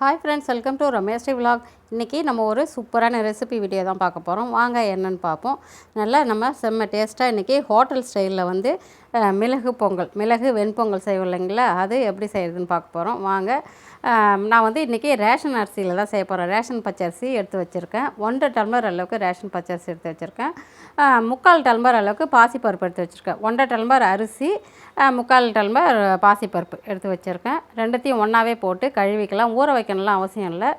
Hi friends, welcome to Rameshri vlog. இன்றைக்கி நம்ம ஒரு சூப்பரான ரெசிபி வீடியோ தான் பார்க்க போகிறோம். வாங்க என்னென்னு பார்ப்போம். நல்லா நம்ம செம்ம டேஸ்ட்டாக இன்றைக்கி ஹோட்டல் ஸ்டைலில் வந்து மிளகு வெண்பொங்கல் செய்வோம் இல்லைங்களா, அது எப்படி செய்கிறதுன்னு பார்க்க போகிறோம். வாங்க. நான் வந்து இன்றைக்கி ரேஷன் அரிசியில் தான் செய்ய போகிறேன். ரேஷன் பச்சரிசி எடுத்து வச்சுருக்கேன். 1.5 டம்ளர் அளவுக்கு ரேஷன் பச்சரிசி எடுத்து வச்சுருக்கேன். 3/4 டம்ளர் அளவுக்கு பாசிப்பருப்பு எடுத்து வச்சுருக்கேன். 1.5 டம்ளர் அரிசி, 3/4 டம்ளர் பாசிப்பருப்பு எடுத்து வச்சுருக்கேன். ரெண்டுத்தையும் ஒன்றாவே போட்டு கழுவிக்கலாம். ஊற வைக்கணும்லாம் அவசியம் இல்லை.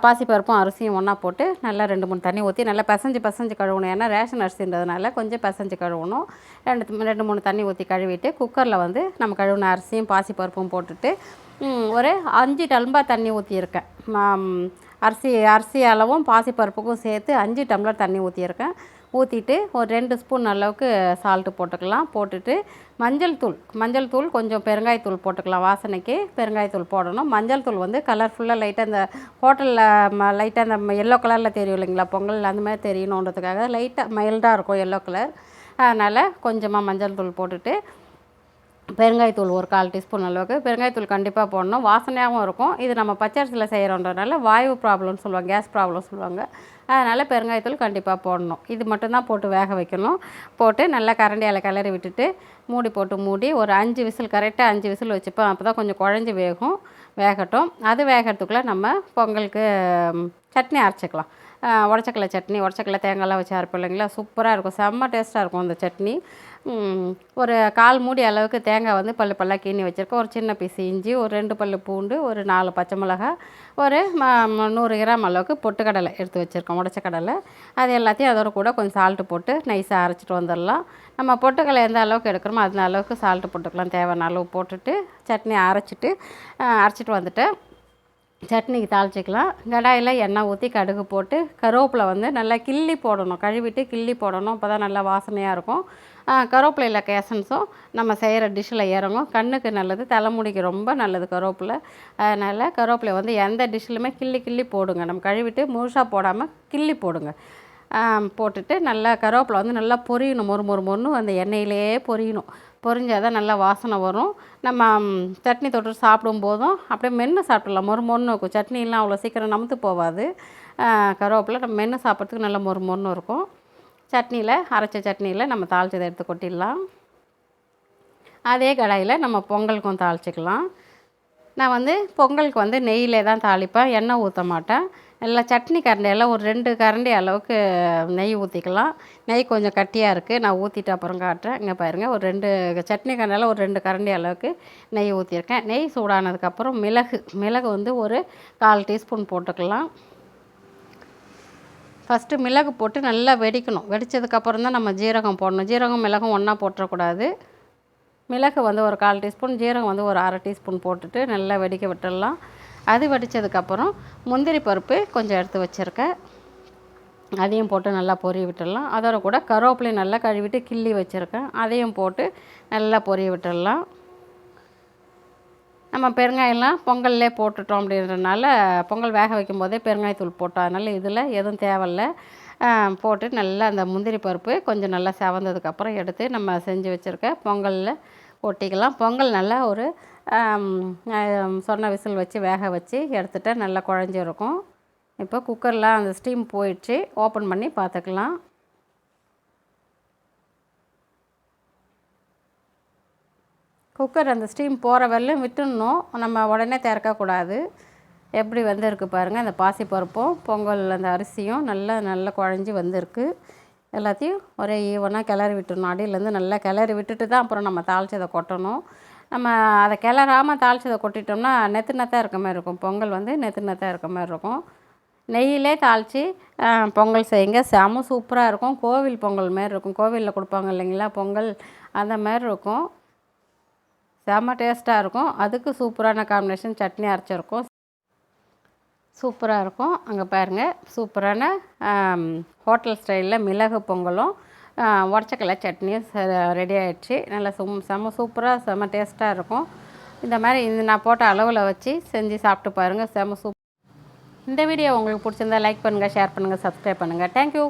பாசிப்பருப்பும் அரிசியும் ஒன்றா போட்டு நல்லா 2-3 தண்ணி ஊற்றி நல்லா பிசைஞ்சு கழுவணும். ஏன்னா ரேஷன் அரிசின்றதுனால கொஞ்சம் பிசைஞ்சு கழுவணும். 2-3 தண்ணி ஊற்றி கழுவிட்டு குக்கரில் வந்து நம்ம கழுவின அரிசியும் பாசிப்பருப்பும் போட்டுட்டு ஒரு 5 டம்ளர் தண்ணி ஊற்றியிருக்கேன். அரிசி அளவும் பாசிப்பருப்புக்கும் சேர்த்து 5 டம்ளர் தண்ணி ஊற்றியிருக்கேன். ஊற்றிட்டு ஒரு 2 ஸ்பூன் அளவுக்கு சால்ட்டு போட்டுக்கலாம். போட்டுட்டு மஞ்சள் தூள் கொஞ்சம் பெருங்காயத்தூள் போட்டுக்கலாம். வாசனைக்கு பெருங்காயத்தூள் போடணும். மஞ்சள் தூள் வந்து கலர்ஃபுல்லாக லைட்டாக இந்த ஹோட்டலில் லைட்டாக இந்த எல்லோ கலரில் தெரியும் இல்லைங்களா, பொங்கல் அந்த மாதிரி தெரியணுன்றதுக்காக லைட்டாக மைல்டாக இருக்கும் எல்லோ கலர். அதனால் கொஞ்சமாக மஞ்சள் தூள் போட்டுட்டு பெருங்காயத்தூள் ஒரு 1/4 டீஸ்பூன் அளவுக்கு பெருங்காயத்தூள் கண்டிப்பாக போடணும். வாசனையாகவும் இருக்கும். இது நம்ம பச்சரிசியில் செய்கிறோன்றதுனால வாயு ப்ராப்ளம்னு சொல்லுவாங்க, கேஸ் ப்ராப்ளம் சொல்லுவாங்க. அதனால் பெருங்காயத்தூள் கண்டிப்பாக போடணும். இது மட்டும்தான் போட்டு வேக வைக்கணும். போட்டு நல்லா கரண்டியால் கிளறி விட்டுட்டு மூடி ஒரு 5 விசில், கரெக்டாக 5 விசில் வச்சுப்போம். அப்போ தான் கொஞ்சம் குழஞ்சி வேகட்டும். அது வேகிறதுக்குள்ளே நம்ம பொங்கலுக்கு சட்னி அரைச்சிக்கலாம். உடச்சக்கல்ல சட்னி, உடச்சக்கல்ல தேங்காய்லாம் வச்சு அரைப்போம் இல்லைங்களா, சூப்பராக இருக்கும். செம்ம டேஸ்ட்டாக இருக்கும் அந்த சட்னி. ஒரு 1/4 மூடி அளவுக்கு தேங்காய் வந்து பல்லாக கீனி வச்சுருக்கேன். ஒரு சின்ன பீஸ் இஞ்சி, ஒரு 2 பல் பூண்டு, ஒரு 4 பச்சை மிளகாய், ஒரு 100 கிராம் அளவுக்கு பொட்டுக்கடலை எடுத்து வச்சுருக்கோம், உடச்ச கடலை. அது எல்லாத்தையும் அதோட கூட கொஞ்சம் சால்ட்டு போட்டு நைஸாக அரைச்சிட்டு வந்துடலாம். நம்ம பொட்டுக்கடலை எந்த அளவுக்கு எடுக்கிறோமோ அந்த அளவுக்கு சால்ட்டு போட்டுக்கலாம். தேவையான அளவு போட்டுட்டு சட்னி அரைச்சிட்டு வந்துட்டேன். சட்னிக்கு தாளிச்சிக்கலாம். கடாயில் எண்ணெய் ஊற்றி கடுகு போட்டு கருவேப்பிலை வந்து நல்லா கிள்ளி போடணும். கழுவிட்டு கிள்ளி போடணும். அப்போ தான் நல்லா வாசனையாக இருக்கும். கருவேப்பிலையில் எசன்ஸும் நம்ம செய்கிற டிஷ்ஷில் இறங்கும். கண்ணுக்கு நல்லது, தலைமுடிக்கு ரொம்ப நல்லது கருவேப்பிலை. அதனால் கருவேப்பிலை வந்து எந்த டிஷ்ஷிலுமே கிள்ளி போடுங்க. நம்ம கழுவிட்டு முழுசாக போடாமல் கிள்ளி போடுங்க. போட்டுட்டு நல்லா கருவேப்பிலை வந்து நல்லா பொரியணும். மொறு அந்த எண்ணெயிலே பொரிஞ்சால் தான் நல்லா வாசனை வரும். நம்ம சட்னி தொட்டு சாப்பிடும்போதும் அப்படியே மென்று சாப்பிட்றலாம். மொறுன்னு இருக்கும். சட்னிலாம் அவ்வளோ சீக்கிரம் நமுத்து போகாது. கருவேப்பிலை நம்ம மென்று சாப்பிட்றதுக்கு நல்லா மொறுன்னு இருக்கும். அரைச்ச சட்னியில் நம்ம தாளிச்சதை எடுத்து கொட்டிடலாம். அதே கடாயில் நம்ம பொங்கலுக்கும் தாளிச்சிக்கலாம். நான் வந்து பொங்கலுக்கு வந்து நெய்யிலே தான் தாளிப்பேன், எண்ணெய் ஊற்ற மாட்டேன். நல்லா சட்னி கரண்டியெல்லாம் ஒரு 2 கரண்டி அளவுக்கு நெய் ஊற்றிக்கலாம். நெய் கொஞ்சம் கட்டியாக இருக்குது, நான் ஊற்றிட்டு அப்புறம் காட்டுறேன். இங்கே பாருங்கள், ஒரு 2 சட்னி கரண்டியில் ஒரு 2 கரண்டி அளவுக்கு நெய் ஊற்றிருக்கேன். நெய் சூடானதுக்கப்புறம் மிளகு வந்து ஒரு 1/4 டீஸ்பூன் போட்டுக்கலாம். ஃபஸ்ட்டு மிளகு போட்டு நல்லா வெடிக்கணும். வெடித்ததுக்கப்புறம் தான் நம்ம ஜீரகம் போடணும். ஜீரகம் மிளகும் ஒன்றா போட்டுறக்கூடாது. மிளகு வந்து ஒரு 1/4 டீஸ்பூன், ஜீரகம் வந்து ஒரு 1/2 டீஸ்பூன் போட்டுட்டு நல்லா வெடிக்க விட்டுடலாம். அது வெடித்ததுக்கப்புறம் முந்திரி பருப்பு கொஞ்சம் எடுத்து வச்சுருக்கேன், அதையும் போட்டு நல்லா பொரிய விட்டுடலாம். அதோட கூட கருவேப்பிலையும் நல்லா கழுவிட்டு கிள்ளி வச்சுருக்கேன், அதையும் போட்டு நல்லா பொரிய விட்டுடலாம். நம்ம பெருங்காயம்லாம் பொங்கல்லே போட்டுட்டோம் அப்படின்றனால பொங்கல் வேக வைக்கும் போதே பெருங்காயத்தூள் போட்டோம். அதனால் இதில் எதுவும் தேவையில்லை. போட்டு நல்லா அந்த முந்திரி பருப்பு கொஞ்சம் நல்லா செவந்ததுக்கப்புறம் எடுத்து நம்ம செஞ்சு வச்சுருக்க பொங்கலில் கொட்டிக்கலாம். பொங்கல் நல்லா ஒரு சொன்ன விசில் வச்சு வேக வச்சு எடுத்துகிட்டா நல்லா குழஞ்சிருக்கும். இப்போ குக்கரில் அந்த ஸ்டீம் போயிடுச்சு. ஓப்பன் பண்ணி பார்த்துக்கலாம். குக்கர் அந்த ஸ்டீம் போகிற வரலையும் விட்டுடணும். நம்ம உடனே திறக்கக்கூடாது. எப்படி வந்திருக்கு பாருங்கள். அந்த பாசிப்பருப்பும் பொங்கல் அந்த அரிசியும் நல்லா குழஞ்சி வந்திருக்கு. எல்லாத்தையும் ஒரே ஈவனாக கிளறி விட்டுடணும். அடியிலேருந்து நல்லா கிளறி விட்டுட்டு தான் அப்புறம் நம்ம தாளிச்சதை கொட்டணும். நம்ம அதை கிளறாமல் தாளிச்சதை கொட்டிட்டோம்னா நெத்தாக இருக்க மாதிரி இருக்கும். பொங்கல் வந்து நெத்தாக இருக்க மாதிரி இருக்கும். நெய்யிலே தாளித்து பொங்கல் செய்யுங்க, செம சூப்பராக இருக்கும். கோவில் பொங்கல் மாரி இருக்கும். கோவிலில் கொடுப்பாங்க இல்லைங்களா பொங்கல், அந்த மாதிரி இருக்கும். செம்ம டேஸ்ட்டாக இருக்கும். அதுக்கு சூப்பரான காம்பினேஷன் சட்னி அரைச்சிருக்கும், சூப்பராக இருக்கும். அங்கே பாருங்கள், சூப்பரான ஹோட்டல் ஸ்டைலில் மிளகு பொங்கலும் உடச்சக்கல்ல சட்னியும் ரெடி ஆகிடுச்சு. நல்லா செம்ம சூப்பராக செம்ம டேஸ்ட்டாக இருக்கும். இந்த மாதிரி நான் போட்ட அளவில் வச்சு செஞ்சு சாப்பிட்டு பாருங்கள், செம்ம சூப்பர். இந்த வீடியோ உங்களுக்கு பிடிச்சிருந்தா லைக் பண்ணுங்கள், ஷேர் பண்ணுங்கள், சப்ஸ்கிரைப் பண்ணுங்கள். தேங்க்யூ.